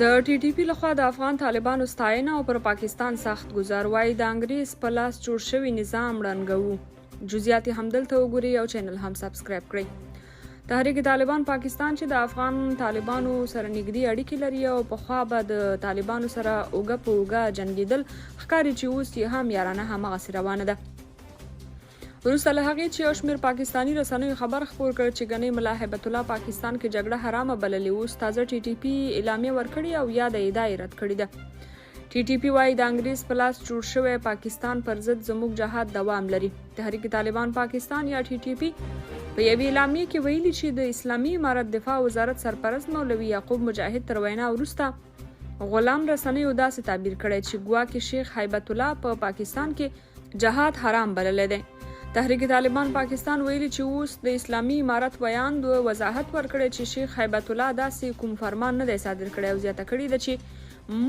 د ټي ټي پی لخوا د افغان طالبانو ستاینه او پر پاکستان سخت گزار وایي د انګریز په لاس جوړ شوی نظام ړنګوو. جزئیات همدلته وګورئ او چینل هم سبسکرایب کړئ. تحریک طالبان پاکستان چې د افغان طالبانو سره نږدې اړیکې لري او پخوا به د طالبانو سره اوږه په اوږه جنګېدل، ښکاري چې اوس یې هم یارانه هماغسې روانه ده. وروسته له هغې چې یو شمېر پاکستاني رسنیو خبر خپور کړ چې ګنې ملا هیبت الله پاکستان کې جګړه حرامه بللې، اوس تازه ټي ټي پی اعلامیه ورکړې او یاده ادعا یې رد کړې ده. ټي ټي پی وایي د انګریز په لاس جوړ شوی پاکستان پر ضد زموږ جهاد دوام لري. تحریک طالبان پاکستان یا ټي ټي پی په یوې اعلامیه کې ویلي چې د اسلامي امارت دفاع وزارت سرپرست مولوي یعقوب مجاهد تر وینا وروسته غلام رسنیو داسې تعبیر کړی چې ګواکې شیخ هیبت الله په پاکستان کې جهاد حرام بللی دی. تحریک طالبان پاکستان ویلي چې اوس د اسلامي امارت ویاند وضاحت ورکړی چې شیخ هیبت الله داسې کوم فرمان نه دی صادر کړی او زیاته کړې ده چې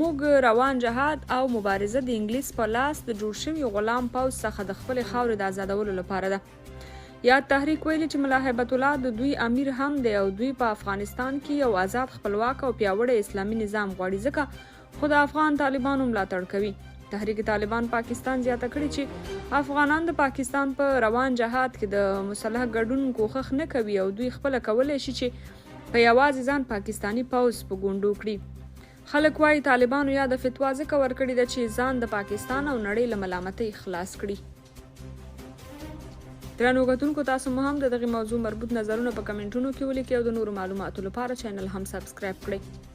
موږ روان جهاد او مبارزه د انګلیس په لاس د جوړ شوي غلام پوځ څخه د خپلې خاورې د آزادولو لپاره ده. یاد تحریک ویلي چې ملا هیبت الله د دوی امیر هم دی او دوی په افغانستان کې یو آزاد خپلواک او پیاوړی اسلامي نظام غواړي، ځکه خو د افغان طالبانو ملاتړ کوي. تحریک طالبان پاکستان زیاته کړي چې افغانان د پاکستان په روان جهاد کې د مسلح ګډون کوښښ نه کوي او دوی خپله کولی شي چې په یوازې ځان پاکستاني پوځ په ګونډو کړي. خلک وایي طالبانو یا د فتوا ځکه ورکړې ده چې ځان د پاکستان او نړۍ له ملامتۍ خلاص کړي. درنو کتونکو، تاسو مو هم د دغې موضوع مربوط نظرونه په کمنټونو کې ولیکئ او د نورو معلوماتو لپاره چینل هم سبسکرایب کړئ.